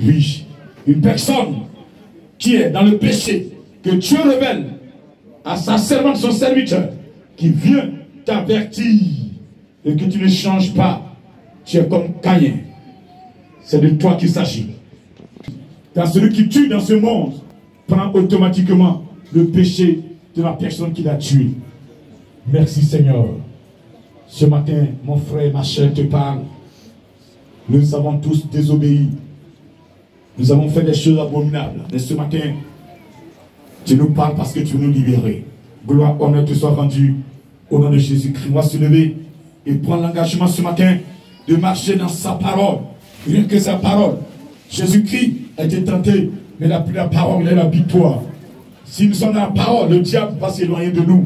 Oui, une personne qui est dans le péché, que Dieu révèle à sa servante, son serviteur, qui vient t'avertir et que tu ne changes pas, tu es comme Caïn. C'est de toi qu'il s'agit. Car celui qui tue dans ce monde prend automatiquement le péché de la personne qui l'a tué. Merci Seigneur. Ce matin, mon frère, ma chère te parle. Nous avons tous désobéi. Nous avons fait des choses abominables. Mais ce matin, tu nous parles parce que tu veux nous libérer. Gloire, honneur te soit rendu au nom de Jésus-Christ. On va se lever et prendre l'engagement ce matin de marcher dans sa parole. Rien que sa parole. Jésus-Christ a été tenté, mais il n'a plus la parole, il a la victoire. Si nous sommes dans la parole, le diable va s'éloigner de nous.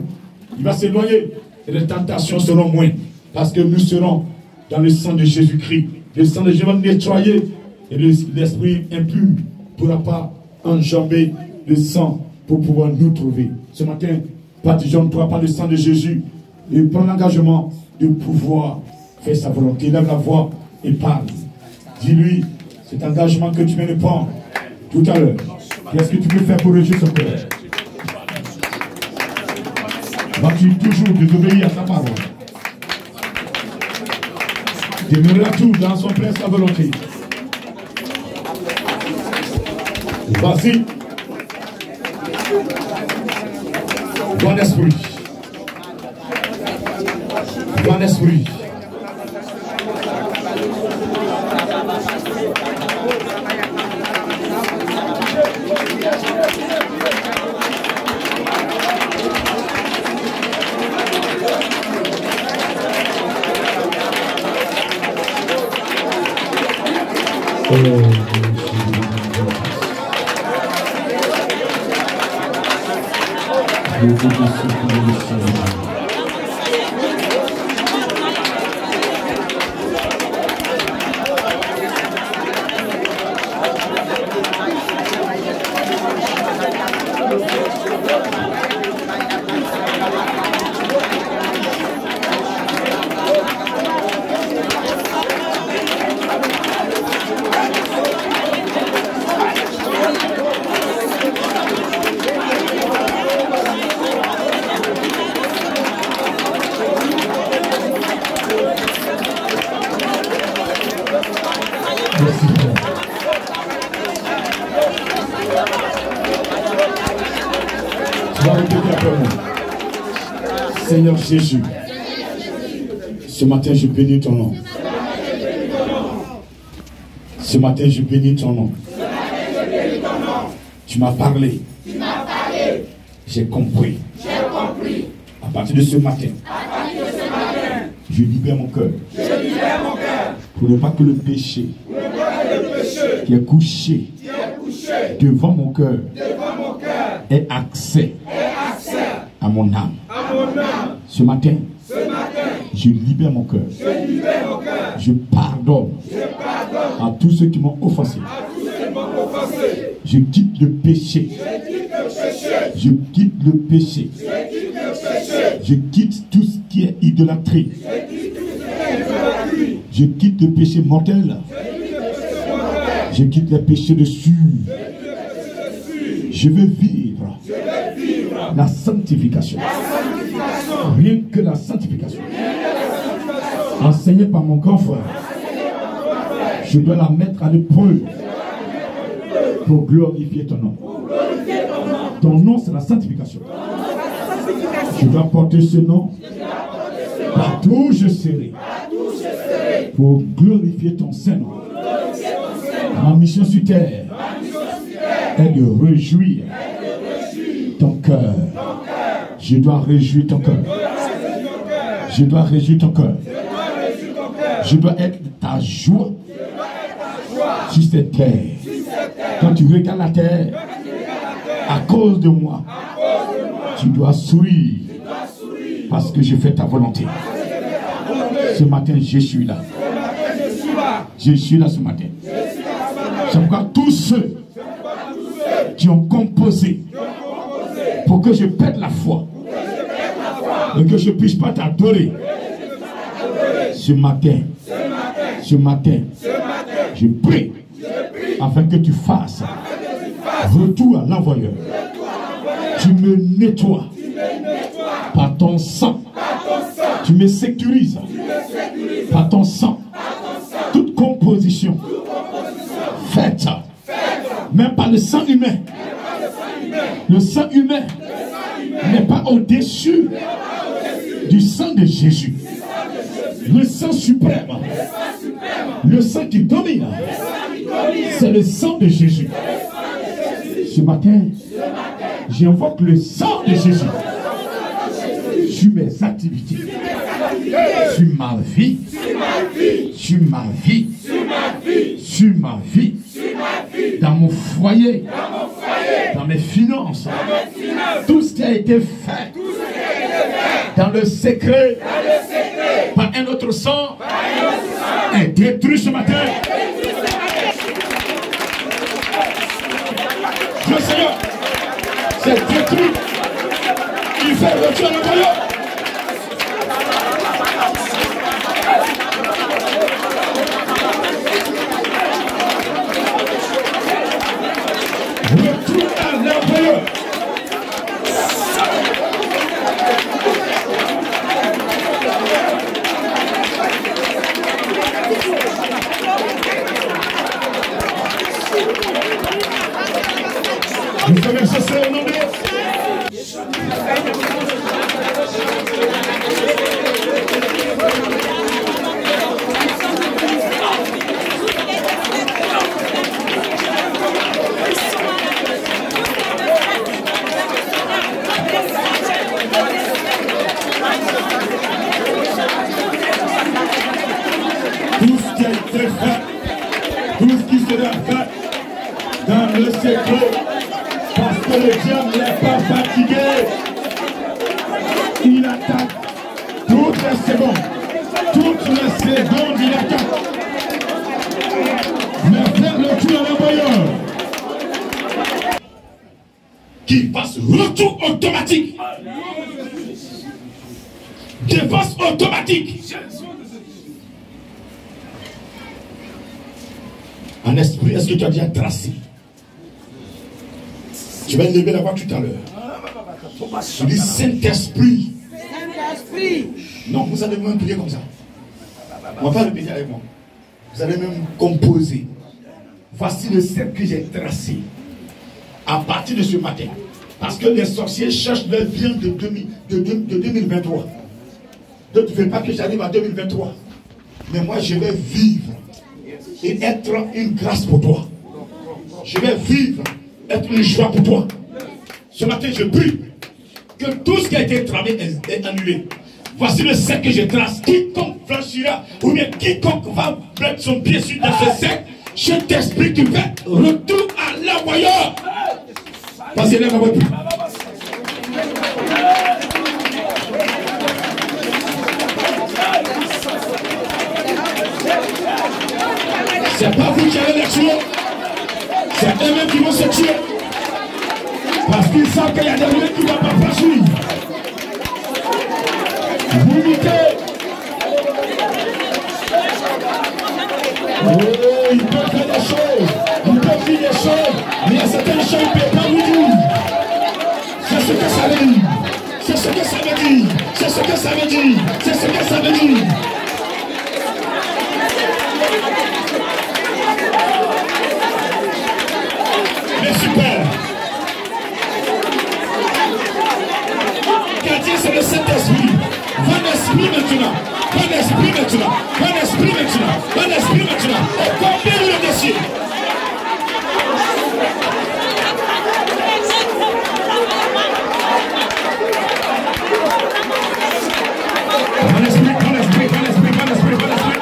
Il va s'éloigner et les tentations seront moins. Parce que nous serons dans le sang de Jésus-Christ. Le sang de Jésus va nous nettoyer et l'esprit impur ne pourra pas enjamber le sang pour pouvoir nous trouver. Ce matin, baptisons-toi par le sang de Jésus et prends l'engagement de pouvoir faire sa volonté. Lève la voix et parle. Dis-lui cet engagement que tu viens de prendre tout à l'heure. Qu'est-ce que tu peux faire pour réjouir son cœur? Vas-tu toujours désobéir à sa parole? Demeurera tout dans son plein sa volonté. Vas-y. Bon esprit. Bon esprit. Seigneur Jésus, ce matin je bénis ton nom. Ce matin je bénis ton nom. Tu m'as parlé. J'ai compris. À partir de ce matin, je libère mon cœur. Pour ne pas que le péché qui est couché devant mon cœur ait accès à mon âme. Ce matin, je libère mon cœur. Je pardonne à tous ceux qui m'ont offensé. Je quitte le péché. Je quitte le péché. Je quitte tout ce qui est idolâtrie. Je quitte le péché mortel. Je quitte les péchés dessus. Je veux vivre la sanctification. Rien que la sanctification. Enseignée par mon grand frère. Je dois la mettre à l'épreuve pour glorifier ton nom. Ton nom, c'est la sanctification. Je dois porter ce nom partout où je serai pour glorifier ton Saint-Nom. Ma mission sur terre est de réjouir ton cœur. Je dois réjouir ton cœur. Je dois réjouir ton cœur. Je dois être ta joie sur cette terre. Quand tu regardes la terre, à cause de moi, tu dois sourire parce que je fais ta volonté. Ce matin, je suis là. Je suis là ce matin. C'est pourquoi tous ceux qui ont composé pour que je perde la foi et que je ne puisse pas t'adorer, ce matin, je prie afin que tu fasses retour à l'envoyeur. Tu me nettoies par ton sang. Tu me sécurises par ton sang. Toute composition faite, même par le sang humain. Le sang humain n'est pas au-dessus du sang de Jésus. Le sang suprême, le sang qui domine, c'est le sang de Jésus. Ce matin, j'invoque le sang de Jésus sur mes activités, sur ma vie, sur ma vie, dans mon foyer, dans mes finances, tout ce qui a été fait dans le secret par un autre sang est détruit ce matin. Le Seigneur, c'est détruit. Il fait retour à l'envoyeur. Retour à l'envoyeur. Vous savez, ça c'est un nom de tout ce qui a été fait, tout ce qui sera fait dans le secret. Parce que le diable n'est pas fatigué. Il attaque toutes les secondes. Toutes les secondes, il attaque. Mais faire le tour à l'envoyeur qui fasse retour automatique. Défense automatique. En esprit, est-ce que tu as déjà tracé? Je vais lever la voix tout à l'heure. Je dis Saint-Esprit. Non, vous allez même prier comme ça. On va pas répéter avec moi. Vous allez même composer. Voici le cercle que j'ai tracé à partir de ce matin. Parce que les sorciers cherchent leur bien de 2023. Donc tu ne veux pas que j'arrive à 2023. Mais moi je vais vivre et être une grâce pour toi. Je vais vivre, être une joie pour toi. Ce matin, je prie que tout ce qui a été tramé est annulé. Voici le cercle que je trace. Quiconque franchira, ou bien quiconque va mettre son pied sur dans ce cercle, je t'explique, tu fais retour à l'envoyeur. Vas-y, lève la voix. C'est pas vous qui allez les tuer. C'est eux-mêmes qui vont se tuer. Parce qu'ils savent qu'il y a des lieux qui ne vont pas franchir. L'unité. Oh, il peut faire des choses. Il peut dire des choses. Mais il y a certaines choses qu'il ne peut pas vous dire. C'est ce que ça veut dire. C'est ce que ça veut dire. C'est ce que ça veut dire. C'est ce que ça veut dire. Mais super. Gardien, c'est le Saint-Esprit. Bon esprit maintenant. Bon esprit maintenant. Bon esprit maintenant. Bon esprit maintenant. Et combien le dossier. Bon esprit, bon esprit, bon esprit, bon esprit, bon esprit.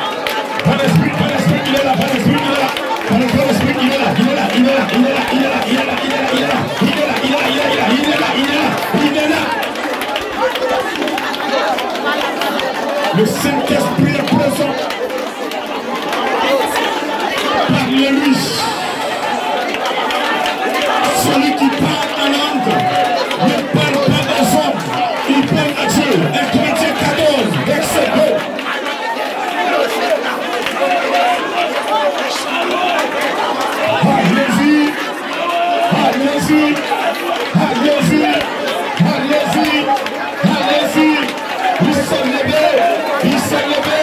Bon esprit, bon esprit, il est là, bon esprit, il est là. Bon esprit, il est là, il est là, il est là, il est là, il est là, il est là, il est là, il est là, il est là, il est là, il est là, il est là, il est là, il est là. Le Saint-Esprit est présent. Parle-lui. Celui qui parle en langue ne parle pas des hommes. Il parle à Dieu. 1 Corinthiens 14, verset 2. Allez-y. Allez-y. Allez-y. Allez-y. Allez-y. Il s'est levé. Il s'est levé.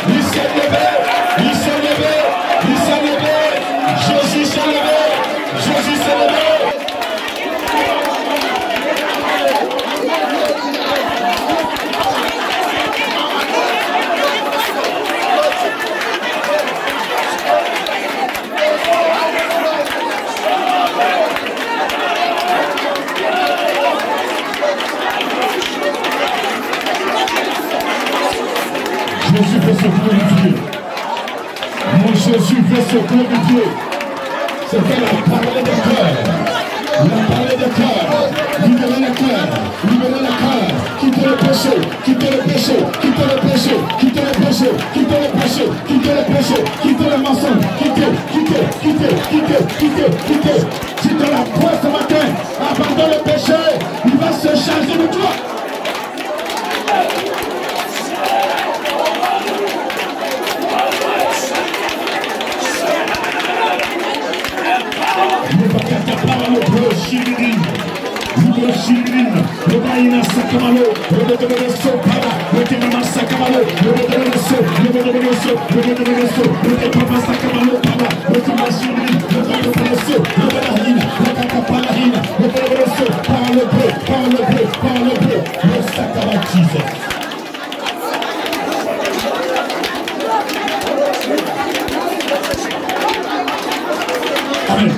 Il s'est levé. Il s'est levé. Il s'est levé. Jésus s'est levé. Jésus s'est levé. Jésus veut se glorifier. Mon Jésus veut se glorifier. C'est qu'elle a parlé de cœur. Il a parlé de cœur. Libérez le cœur. Libérez le cœur. Quittez le péché. Quittez le péché. Quittez le péché. Quittez le péché. Quittez le péché. Quittez le péché. Quittez le mensonge. Quittez. Quittez. Quittez. Quittez. Quittez. Quittez. Si tu la croix ce matin, abandonne le péché. Il va se charger de toi. Amen.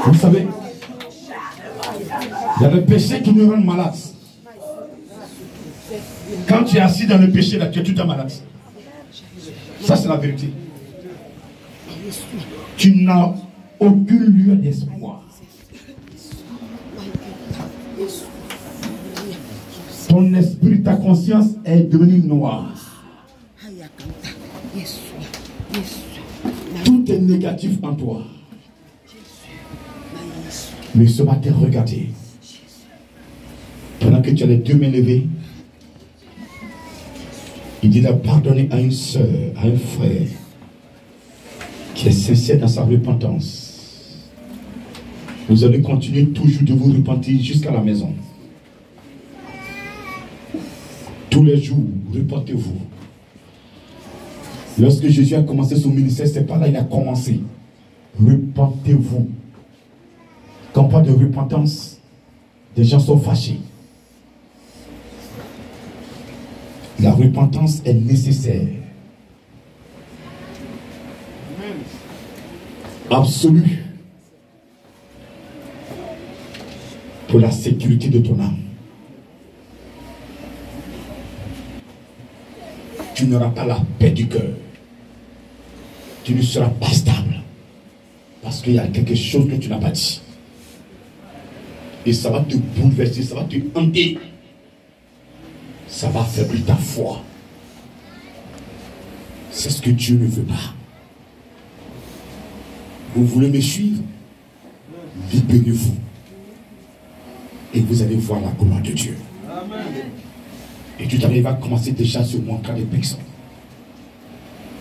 Vous savez, il y a le péché qui nous rend malades. Quand tu es assis dans le péché, là, tu es tout le temps malade. Ça, c'est la vérité. Tu n'as aucune lueur d'espoir. Ton esprit, ta conscience est devenue noire. Tout est négatif en toi. Mais ce matin, regardez. Pendant que tu as les deux mains levées, il dit de pardonner à une soeur, à un frère qui est sincère dans sa repentance. Vous allez continuer toujours de vous repentir jusqu'à la maison. Tous les jours, repentez-vous. Lorsque Jésus a commencé son ministère, c'est pas là qu'il a commencé. Repentez-vous. Quand on parle de repentance, des gens sont fâchés. La repentance est nécessaire. Absolue. Pour la sécurité de ton âme. Tu n'auras pas la paix du cœur. Tu ne seras pas stable. Parce qu'il y a quelque chose que tu n'as pas dit. Et ça va te bouleverser, ça va te hanter. Ça va affaiblir ta foi. C'est ce que Dieu ne veut pas. Vous voulez me suivre? libérez-vous. Et vous allez voir la gloire de Dieu. Amen. Et tout à l'heure, il va commencer déjà à se montrer à des personnes.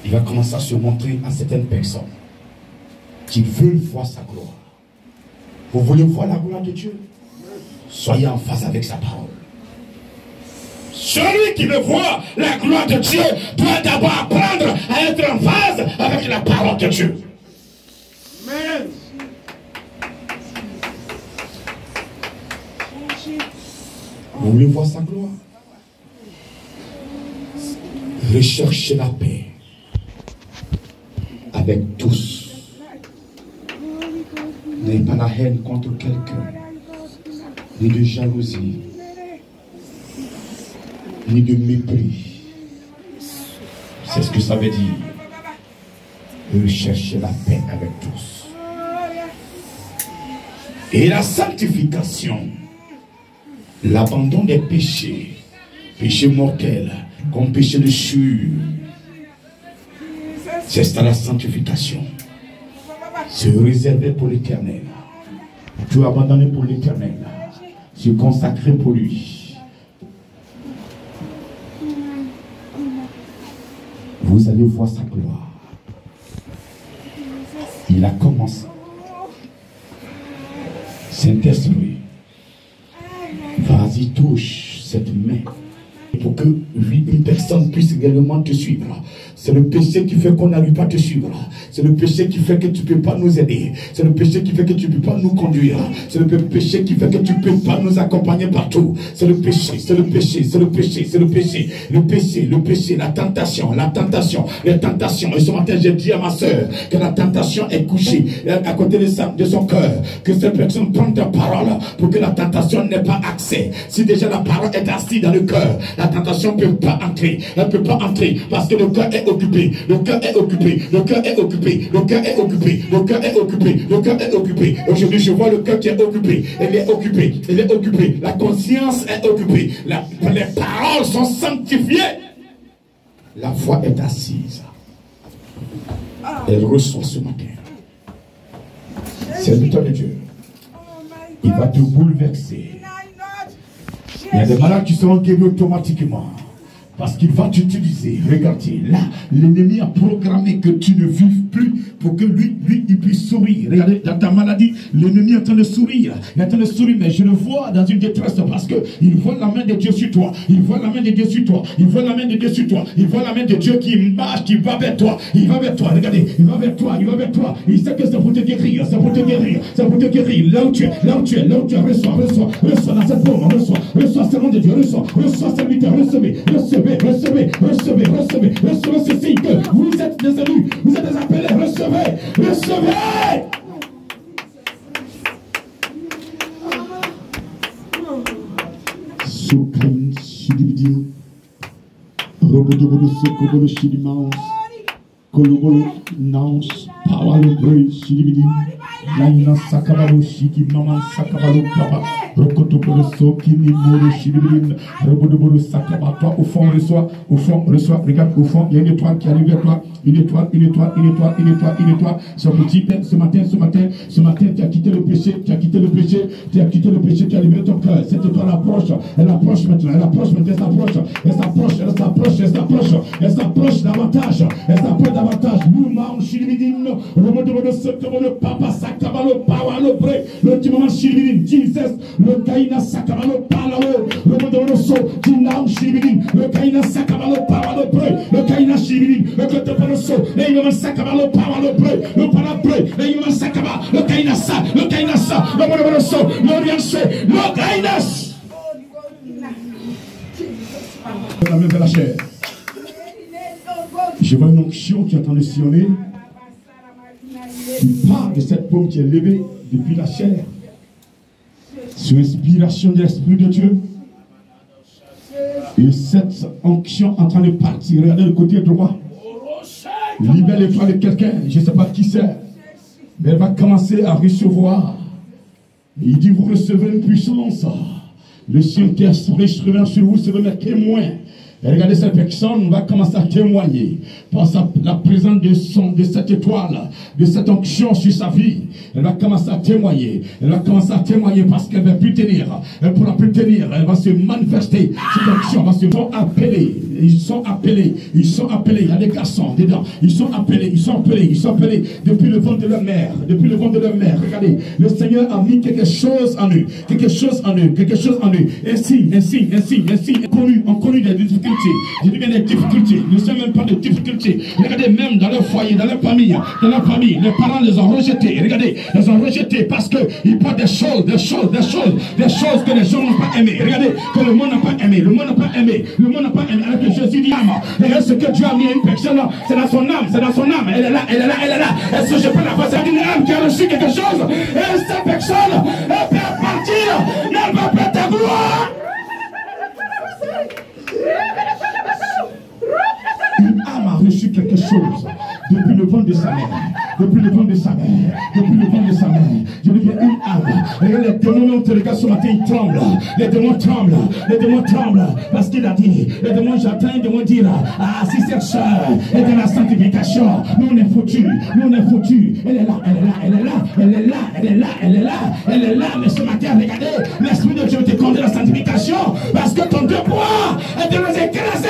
Il va commencer à se montrer à certaines personnes qui veulent voir sa gloire. Vous voulez voir la gloire de Dieu? Soyez en phase avec sa parole. Celui qui veut voir la gloire de Dieu doit d'abord apprendre à être en phase avec la parole de Dieu. Amen. Vous voulez voir sa gloire? Recherchez la paix avec tous. N'ayez pas la haine contre quelqu'un, ni de jalousie, ni de mépris. C'est ce que ça veut dire. Recherchez la paix avec tous. Et la sanctification, l'abandon des péchés, péchés mortels, comme péché de sûr. C'est ça la sanctification. Se réserver pour l'éternel. Tout abandonner pour l'éternel. Se consacrer pour lui. Vous allez voir sa gloire. Il a commencé. Saint-Esprit, vas-y, touche cette main pour que une personne puisse également te suivre. C'est le péché qui fait qu'on n'arrive pas à te suivre. C'est le péché qui fait que tu ne peux pas nous aider. C'est le péché qui fait que tu ne peux pas nous conduire. C'est le péché qui fait que tu ne peux pas nous accompagner partout. C'est le péché, c'est le péché, c'est le péché, c'est le péché. Le péché, le péché, la tentation, les tentations. Et ce matin, j'ai dit à ma soeur que la tentation est couchée à côté de son cœur. Que cette personne prenne ta parole pour que la tentation n'ait pas accès. Si déjà la parole est assise dans le cœur, la tentation ne peut pas entrer. Elle ne peut pas entrer parce que le cœur est occupé. Le cœur est occupé. Le cœur est occupé. Le cœur est occupé. Le cœur est occupé. Le cœur est occupé. Aujourd'hui, je vois le cœur qui est occupé. Elle est occupée. Elle est occupée. La conscience est occupée. Les paroles sont sanctifiées. La foi est assise. Elle reçoit ce matin. Serviteur de Dieu. Il va te bouleverser. Il y a des malades qui seront guéris automatiquement. Parce qu'il va t'utiliser. Regardez, là, l'ennemi a programmé que tu ne vives plus pour que lui, il puisse sourire. Regardez, dans ta maladie, l'ennemi est en train de sourire. Il est en train de sourire, mais je le vois dans une détresse parce qu'il voit la main de Dieu sur toi. Il voit la main de Dieu sur toi. Il voit la main de Dieu sur toi. Il voit la main de Dieu qui marche, qui va vers toi. Il va vers toi. Regardez, il va vers toi. Il va vers toi. Il sait que c'est pour te guérir. C'est pour te guérir. C'est pour te guérir. Là où tu es, là où tu es, là où tu es. Reçois dans cette forme. Reçois ce nom de Dieu. Reçois serviteur. Recevez ce signe que vous êtes des élus, vous êtes des appelés, recevez. Soukran Shidibidi, Robodobolo Sokobolo Shidimaus, Kolobolo Naus, Pawalo Shidibidi, Naina Sakabalo Shiki Maman Sakabalo Papa. Rokotobolo Sokini Moro Shidibidi, Robodobolo Sakaba. Toi au fond, reçois, regarde au fond, il y a une étoile qui arrive vers toi. Une étoile. Ce matin, tu as quitté le péché, tu as quitté le péché qui a libéré ton cœur. Cette étoile approche, elle approche maintenant, elle s'approche davantage, Moumam Shilibidin, Romodobolo Sokobolo Papa Sakabalo Pawalo Bre, le Timon Shilibidin, Jesus, le Kaina Sakabalo Palao, Romodobolo So, Tinam Shilibidin, le Kaina Sakabalo Pawalo Bre, le Kaina Shilibidin, le Kotopolo So, le Imam Sakabalo Pawalo Bre, le Palabre, le Imam Sakaba, le Kaina Sa, le Romodobolo So, le Rianse, le Kainas. La main vers la chair. Je vois une onction qui est en train de sillonner. Il parle de cette paume qui est levée depuis la chair. Sous l'inspiration de l'Esprit de Dieu. Et cette onction en train de partir. Regardez le côté droit. Libère l'étoile de quelqu'un. Je ne sais pas qui c'est. Mais elle va commencer à recevoir. Et il dit, vous recevez une puissance. Le Saint-Esprit se remet sur vous, se remet témoin. Et regardez, cette personne va commencer à témoigner par la présence de cette étoile, de cette onction sur sa vie. Elle va commencer à témoigner. Elle va commencer à témoigner parce qu'elle ne va plus tenir. Elle ne pourra plus tenir. Elle va se manifester. Cette onction va se faire appeler. Ils sont appelés. Ils sont appelés. Il y a des garçons dedans. Ils sont appelés. Ils sont appelés. Ils sont appelés depuis le ventre de leur mère. Depuis le ventre de leur mère. Regardez, le Seigneur a mis quelque chose en eux. Quelque chose en eux. Quelque chose en eux. Ainsi. On connu des difficultés. Je dis bien des difficultés. Ne sont même pas des difficultés. Regardez, même dans leur foyer, dans leur famille, les parents les ont rejetés. Regardez, les ont rejetés parce qu'ils portent des choses que les gens n'ont pas aimées. Regardez, que le monde n'a pas aimé. Le monde n'a pas aimé. Alors que Jésus dit, et ce que Dieu a mis à une personne, c'est dans son âme. Elle est là. Est-ce que je peux la voir? C'est une âme qui a reçu quelque chose. Et cette personne, elle peut partir, mais elle va perdre ta gloire. Une âme a reçu quelque chose depuis le ventre de sa mère. Je dis bien une âme. Et les démons te regardent ce matin, ils tremblent. Les démons tremblent. Parce qu'il a dit, les démons, j'entends les démons dire, si cette soeur est dans la sanctification, nous on est foutus. Elle est là. Mais ce matin, regardez, l'Esprit de Dieu te conduit à la sanctification parce que ton devoir est de nous écraser.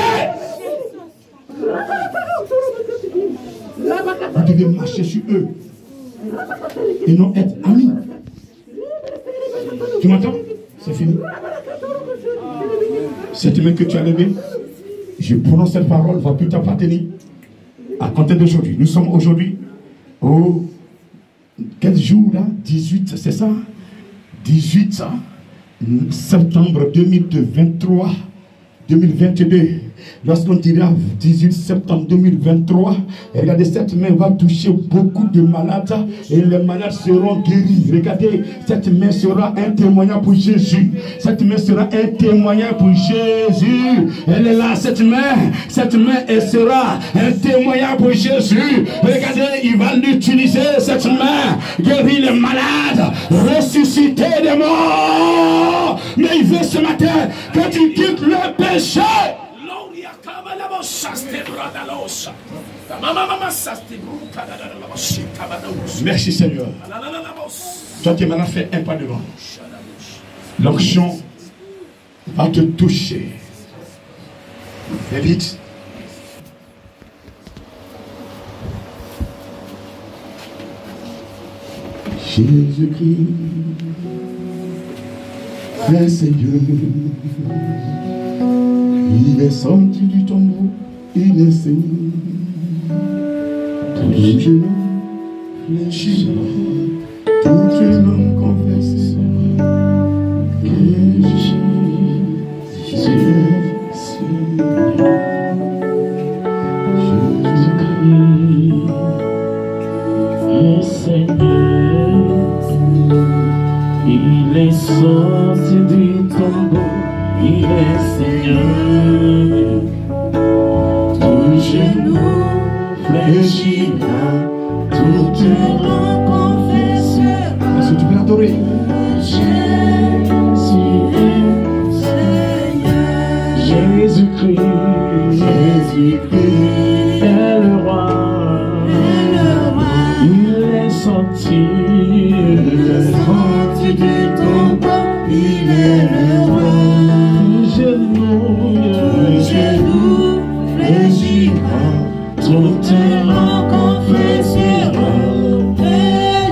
Vous devez marcher sur eux et non être amis. Tu m'entends? C'est fini. Cette main que tu as levée, je prononce cette parole, va plus t'appartenir à compter d'aujourd'hui. Nous sommes aujourd'hui au quel jour là? 18, c'est ça? 18 septembre 2022. Lorsqu'on dira 18 septembre 2023, regardez, cette main va toucher beaucoup de malades et les malades seront guéris. Regardez, cette main sera un témoignage pour Jésus. Elle est là, cette main, elle sera un témoignage pour Jésus. Regardez, il va l'utiliser, cette main, guérir les malades, ressusciter les morts. Mais il veut ce matin que tu quittes le péché. Merci Seigneur. Toi tu m'as fait un pas devant. L'onction va te toucher. Et vite. Jésus-Christ, frère Seigneur. Il est sorti du tombeau, il est saigné. Tous les genoux fléchissent, toutes les langues confessent que Jésus est Seigneur. Jésus-Christ est Seigneur. Il est sorti du tombeau. Il est Seigneur, tout genou fléchira, toute langue confessera. Est-ce que tu peux l'adorer? Jésus est Seigneur. Jésus-Christ est le roi. Il est sorti du tombeau. Il est le roi. Genou fléchira, toute langue confessera que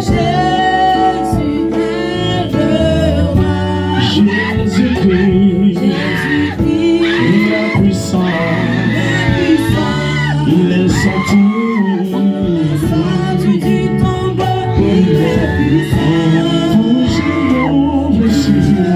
Jésus est le roi. Jésus-Christ, il est puissant, il est sorti du tombeau, il est puissant. Tout genou fléchira.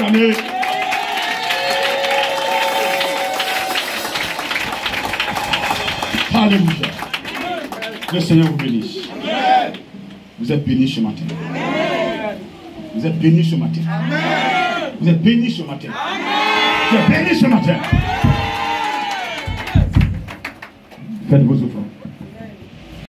Amen. Alléluia. Le Seigneur vous bénisse. Vous êtes bénis ce matin. Vous êtes bénis ce matin. Vous êtes bénis ce matin. Vous êtes bénis ce matin. Faites vos offrandes.